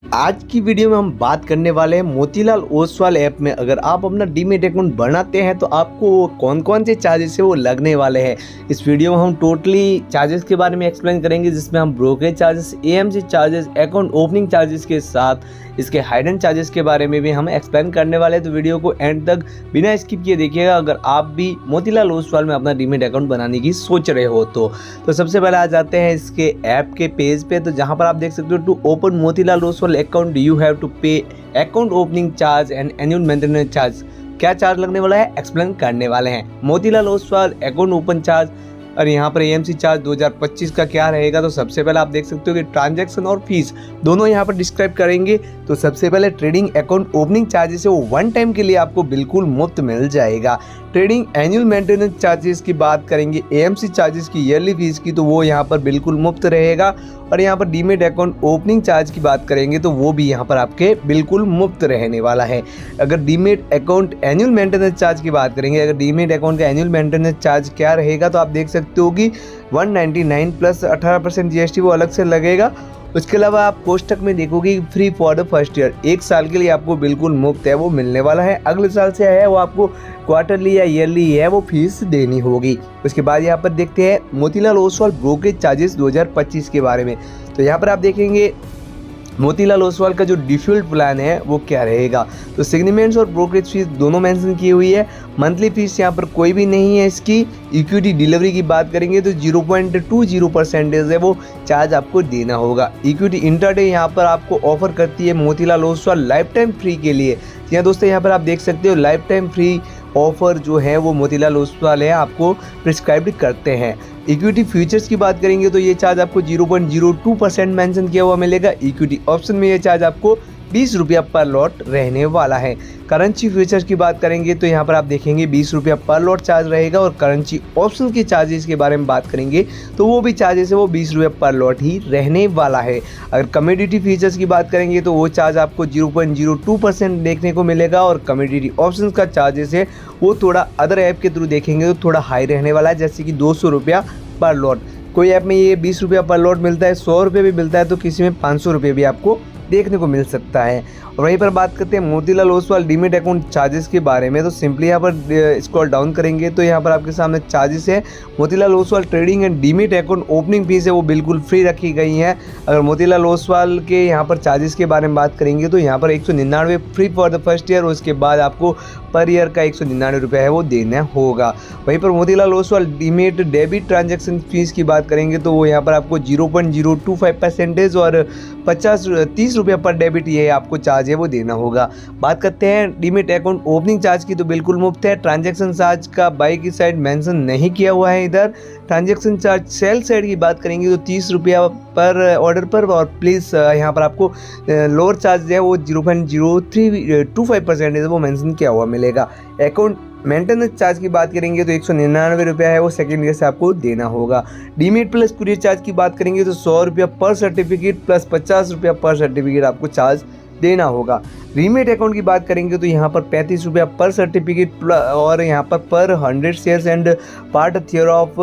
आज की वीडियो में हम बात करने वाले हैं मोतीलाल ओसवाल ऐप में अगर आप अपना डीमैट अकाउंट बनाते हैं तो आपको कौन कौन से चार्जेस है वो लगने वाले हैं। इस वीडियो में हम टोटली चार्जेस के बारे में एक्सप्लेन करेंगे, जिसमें हम brokerage charges, AMC charges, account opening charges के साथ इसके हाइडन चार्जेस के बारे में भी हम एक्सप्लेन करने वाले हैं। तो वीडियो को एंड तक बिना स्किप किए देखिएगा अगर आप भी मोतीलाल ओसवाल में अपना डीमैट अकाउंट बनाने की सोच रहे हो तो सबसे पहले आ जाते हैं इसके ऐप के पेज पे। तो जहाँ पर आप देख सकते हो to open Motilal Oswal account you have to pay account opening charge and annual maintenance charge. क्या चार्ज लगने वाला है एक्सप्लेन करने वाले हैं। Motilal Oswal account open charge और यहाँ पर एएमसी चार्ज 2025 का क्या रहेगा। तो सबसे पहले आप देख सकते हो कि ट्रांजैक्शन और फीस दोनों यहाँ पर डिस्क्राइब करेंगे। तो सबसे पहले ट्रेडिंग अकाउंट ओपनिंग चार्जेस है वो वन टाइम के लिए आपको बिल्कुल मुफ्त मिल जाएगा। ट्रेडिंग एनुअल मेंटेनेंस चार्जेस की बात करेंगे, एएमसी चार्जेस की ईयरली फीस की, तो वो यहाँ पर बिल्कुल मुफ्त रहेगा। और यहाँ पर डीमैट अकाउंट ओपनिंग चार्ज की बात करेंगे तो वो भी यहाँ पर आपके बिल्कुल मुफ्त रहने वाला है। अगर demat account annual maintenance charge की बात करेंगे, अगर डीमैट अकाउंट का एनुअल मेंटेनेंस चार्ज क्या रहेगा तो आप देख सकते हो कि 199 प्लस 18% जीएसटी वो अलग से लगेगा। उसके अलावा आप कोष्टक में देखोगे free for the first year, एक साल के लिए आपको बिल्कुल मुफ्त है वो मिलने वाला है। अगले साल से है वो आपको क्वार्टरली या ईयरली है वो फीस देनी होगी। उसके बाद यहाँ पर देखते हैं मोतीलाल ओसवाल ब्रोकरेज चार्जेस 2025 के बारे में। तो यहाँ पर आप देखेंगे मोतीलाल ओसवाल का जो डिफॉल्ट प्लान है वो क्या रहेगा। तो सिग्नीमेंट्स और ब्रोकरेज फीस दोनों मेंशन की हुई है। मंथली फीस यहाँ पर कोई भी नहीं है इसकी। इक्विटी डिलीवरी की बात करेंगे तो 0.20% है वो चार्ज आपको देना होगा। इक्विटी इंटरडे यहाँ पर आपको ऑफर करती है Motilal Oswal life time free के लिए। यहाँ दोस्तों यहाँ पर आप देख सकते हो लाइफ टाइम फ्री ऑफर जो है वो मोतीलाल ओसवाल है आपको प्रिस्क्राइब करते हैं। इक्विटी फ्यूचर्स की बात करेंगे तो ये चार्ज आपको 0.02% मेंशन किया हुआ मिलेगा। इक्विटी ऑप्शन में ये चार्ज आपको 20 रुपया पर लॉट रहने वाला है। करेंसी फ्यूचर्स की बात करेंगे तो यहाँ पर आप देखेंगे 20 रुपया पर लॉट चार्ज रहेगा। और करेंसी ऑप्शन के चार्जेस के बारे में बात करेंगे तो वो भी चार्जेस है वो 20 रुपया पर लॉट ही रहने वाला है। अगर कमोडिटी फीचर्स की बात करेंगे तो वो चार्ज आपको 0.02% देखने को मिलेगा। और कमोडिटी ऑप्शन का चार्जेस है वो थोड़ा अदर ऐप के थ्रू देखेंगे तो थोड़ा हाई रहने वाला है, जैसे कि 200 रुपया पर लॉट। कोई ऐप में ये 20 रुपया पर लॉट मिलता है, 100 रुपये भी मिलता है, तो किसी में 500 रुपये भी आपको देखने को मिल सकता है। और वहीं पर बात करते हैं Motilal Oswal demat account charges के बारे में। तो सिंपली यहाँ पर स्क्रॉल डाउन करेंगे तो यहाँ पर आपके सामने चार्जेस है। Motilal Oswal trading and demat account opening fees है वो बिल्कुल फ्री रखी गई है। अगर मोतीलाल ओसवाल के यहाँ पर चार्जेस के बारे में बात करेंगे तो यहाँ पर 199 free for the first year, उसके बाद आपको पर ईयर का 199 रुपया है वो देना होगा। वहीं पर Motilal Oswal demat debit transaction fees की बात करेंगे तो वो यहाँ पर आपको 0.025% और 30 रुपया पर डेबिट ये आपको चार्ज है वो देना होगा। बात करते हैं डीमैट अकाउंट ओपनिंग चार्ज की तो बिल्कुल मुफ्त है। ट्रांजैक्शन चार्ज का बाई की साइड मेंशन नहीं किया हुआ है इधर। ट्रांजैक्शन चार्ज सेल साइड की बात करेंगे तो 30 रुपया पर ऑर्डर पर, और प्लीज़ यहाँ पर आपको लोअर चार्ज है वो 0.0325% है वो मेंशन किया हुआ मिलेगा। अकाउंट मेंटेनेंस चार्ज की बात करेंगे तो 199 रुपया है वो सेकेंड ईयर से आपको देना होगा। डीमैट प्लस कुरियर चार्ज की बात करेंगे तो 100 रुपया पर सर्टिफिकेट प्लस 50 रुपया पर सर्टिफिकेट आपको चार्ज देना होगा। डीमैट अकाउंट की बात करेंगे तो यहाँ पर 35 रुपया पर सर्टिफिकेट और यहाँ पर 100 shares and part thereof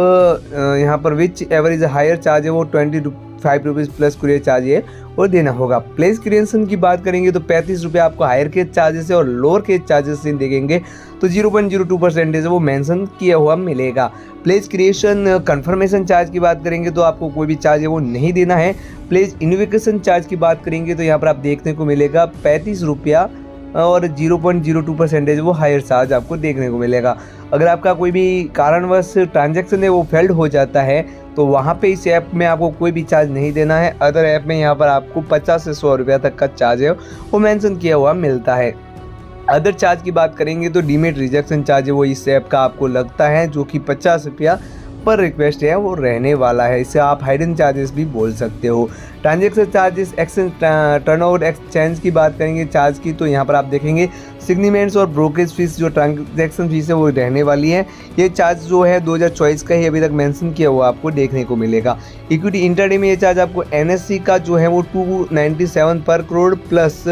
यहाँ पर whichever is higher charge है वो 25 रुपीज़ प्लस कुरियर चार्ज है वो देना होगा। प्लेस क्रिएशन की बात करेंगे तो 35 रुपया आपको हायर के चार्जेस है और लोअर के चार्जेस से देखेंगे तो 0.02% वो मेंशन किया हुआ मिलेगा। प्लेस क्रिएशन कंफर्मेशन चार्ज की बात करेंगे तो आपको कोई भी चार्ज है वो नहीं देना है। प्लेस इन्विकेशन चार्ज की बात करेंगे तो यहाँ पर आप देखने को मिलेगा 35 रुपया और 0.02% वो हायर चार्ज आपको देखने को मिलेगा। अगर आपका कोई भी कारणवश ट्रांजैक्शन है वो फेल्ड हो जाता है तो वहाँ पे इस ऐप में आपको कोई भी चार्ज नहीं देना है। अदर ऐप में यहाँ पर आपको 50 से 100 रुपया तक का चार्ज है वो मेंशन किया हुआ मिलता है। अदर चार्ज की बात करेंगे तो डीमैट रिजेक्शन चार्ज है वो इस ऐप का आपको लगता है, जो कि 50 रुपया पर रिक्वेस्ट है वो रहने वाला है। इसे आप हाइडन चार्जेस भी बोल सकते हो। Transaction charges exchange turnover exchange की बात करेंगे चार्ज की तो यहाँ पर आप देखेंगे सिग्नीमेंट्स और ब्रोकरेज फीस जो ट्रांजैक्शन फीस है वो रहने वाली है। ये चार्ज जो है 2024 का ही अभी तक मेंशन किया हुआ आपको देखने को मिलेगा। इक्विटी इंटरडे में ये चार्ज आपको एनएससी का जो है वो 297 पर करोड़ प्लस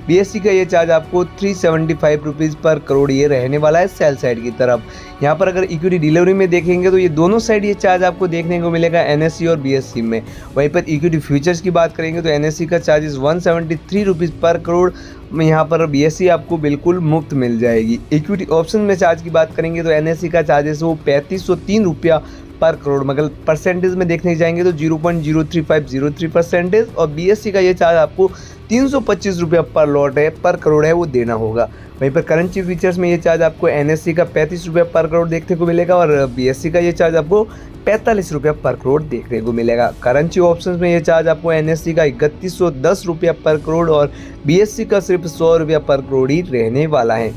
बीएससी का ये चार्ज आपको 375 रुपीज़ पर करोड़ ये रहने वाला है सेल साइड की तरफ। यहाँ पर अगर इक्विटी डिलीवरी में देखेंगे तो ये दोनों साइड ये चार्ज आपको देखने को मिलेगा एनएससी और बीएससी में। वहीं पर इक्विटी फ्यूचर्स की बात करेंगे तो एनएससी का चार्जेस 173 रुपीज़ पर करोड़, यहाँ पर बीएससी आपको बिल्कुल मुफ्त मिल जाएगी। इक्विटी ऑप्शन में चार्ज की बात करेंगे तो एनएससी का चार्जेस वो 3503 रुपया पर करोड़, मगर परसेंटेज में देखने जाएंगे तो 0.03503% और बीएससी का ये चार्ज आपको 325 रुपया पर लॉट है, पर करोड़ है, वो देना होगा। वहीं पर करेंसी फीचर्स में ये चार्ज आपको एनएससी का 35 रुपया पर करोड़ देखने को मिलेगा और बीएससी का ये चार्ज आपको 45 रुपया पर करोड़ देखने को मिलेगा। करेंसी ऑप्शंस में ये चार्ज आपको एनएससी का 3110 रुपया पर करोड़ और बीएससी का सिर्फ 100 रुपया पर करोड़ ही रहने वाला है।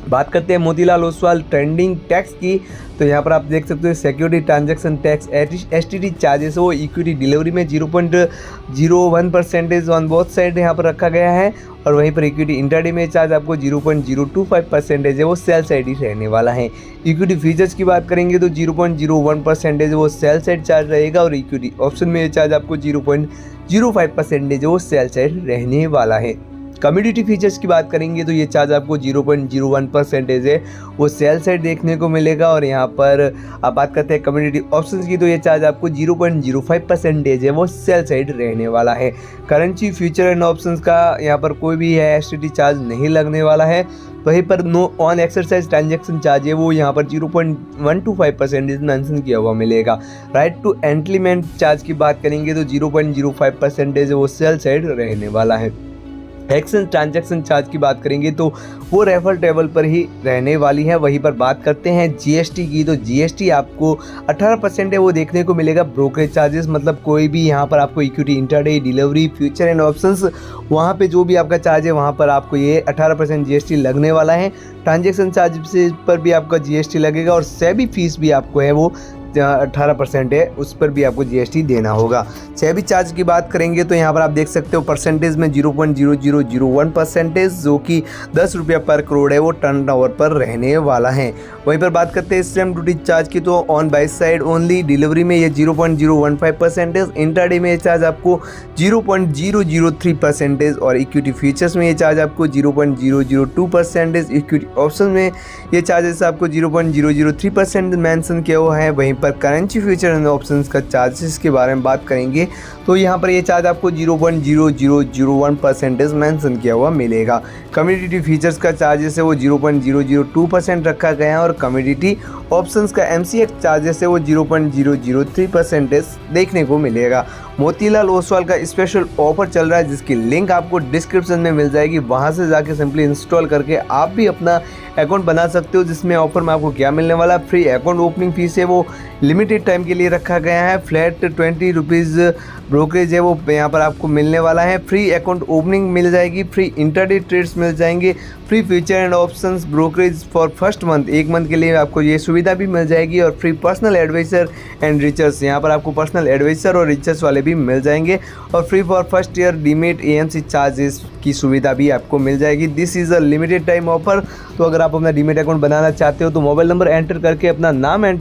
बात करते हैं मोतीलाल ओसवाल ट्रेंडिंग टैक्स की, तो यहाँ पर आप देख सकते हो security transaction tax STT charges वो इक्विटी डिलीवरी में 0.01% ऑन बोथ साइड यहाँ पर रखा गया है और वहीं पर इक्विटी इंट्राडे में चार्ज आपको 0.025% है, वो सेल साइड ही रहने वाला है। इक्विटी फीचर्स की बात करेंगे तो 0.01% वो सेल साइड चार्ज रहेगा और इक्विटी ऑप्शन में चार्ज आपको 0.05% वो सेल साइड रहने वाला है। कम्युनिटी फीचर्स की बात करेंगे तो ये चार्ज आपको 0.01% है, वो सेल साइड देखने को मिलेगा और यहाँ पर आप बात करते हैं कम्युनिटी ऑप्शंस की तो ये चार्ज आपको 0.05% है, वो सेल साइड रहने वाला है। करेंसी फ्यूचर एंड ऑप्शंस का यहाँ पर कोई भी है एसटीटी चार्ज नहीं लगने वाला है। वहीं पर know on exercise transaction charge है वो यहाँ पर 0.125% मेंशन किया हुआ मिलेगा। राइट टू एंट्रीमेंट चार्ज की बात करेंगे तो 0.05% वो सेल साइड रहने वाला है। एक्सेंज ट्रांजैक्शन चार्ज की बात करेंगे तो वो रेफर टेबल पर ही रहने वाली है। वहीं पर बात करते हैं जीएसटी की, तो जीएसटी आपको 18% है वो देखने को मिलेगा। ब्रोकरेज चार्जेस मतलब कोई भी यहाँ पर आपको equity intraday delivery future and options वहाँ पे जो भी आपका चार्ज है वहाँ पर आपको ये 18% जीएसटी लगने वाला है। ट्रांजैक्शन चार्ज पर भी आपका जीएसटी लगेगा और सेबी फीस भी आपको है वो 18% है, उस पर भी आपको जीएसटी देना होगा। सेबी चार्ज की बात करेंगे तो यहाँ पर आप देख सकते हो परसेंटेज में 0.0001% जो कि 10 रुपया पर करोड़ है वो टर्नओवर पर रहने वाला है। वहीं पर बात करते हैं स्टैम्प ड्यूटी चार्ज की, तो on by side only delivery में ये 0.015%, इंट्राडे में ये चार्ज आपको 0.003% और इक्विटी फ्यूचर्स में ये चार्ज आपको 0.002%, इक्विटी ऑप्शन में ये चार्जेस आपको 0.003% मेंशन किया हुआ है। वहीं पर करेंसी फ्यूचर एंड ऑप्शंस का चार्जेस के बारे में बात करेंगे तो यहाँ पर ये चार्ज आपको 0.0001% मेंशन किया हुआ मिलेगा। कम्युनिटी फीचर्स का चार्जेस है वो 0.002% रखा गया है और कम्युनिटी ऑप्शंस का एमसीएक्स चार्जेस है वो 0.003% देखने को मिलेगा। मोतीलाल ओसवाल का स्पेशल ऑफर चल रहा है जिसकी लिंक आपको डिस्क्रिप्शन में मिल जाएगी, वहां से जाके सिंपली इंस्टॉल करके आप भी अपना अकाउंट बना सकते हो। जिसमें ऑफर में आपको क्या मिलने वाला, फ्री अकाउंट ओपनिंग फीस है वो लिमिटेड टाइम के लिए रखा गया है, फ्लैट 20 रुपीज़ ब्रोकरेज है वो यहाँ पर आपको मिलने वाला है, फ्री अकाउंट ओपनिंग मिल जाएगी, फ्री इंट्राडे ट्रेड्स मिल जाएंगे, free future and options brokerage for first month, एक मंथ के लिए आपको ये सुविधा भी मिल जाएगी और फ्री पर्सनल एडवाइजर एंड रिचर्स, यहाँ पर आपको पर्सनल एडवाइजर और रिचर्स वाले भी मिल जाएंगे और free for first year demat AMC charges की सुविधा भी आपको मिल जाएगी। This is a limited time offer. तो अगर आप अपना डीमेट अकाउंट बनाना चाहते हो तो मोबाइल नंबर एंटर करके अपना नाम एंटर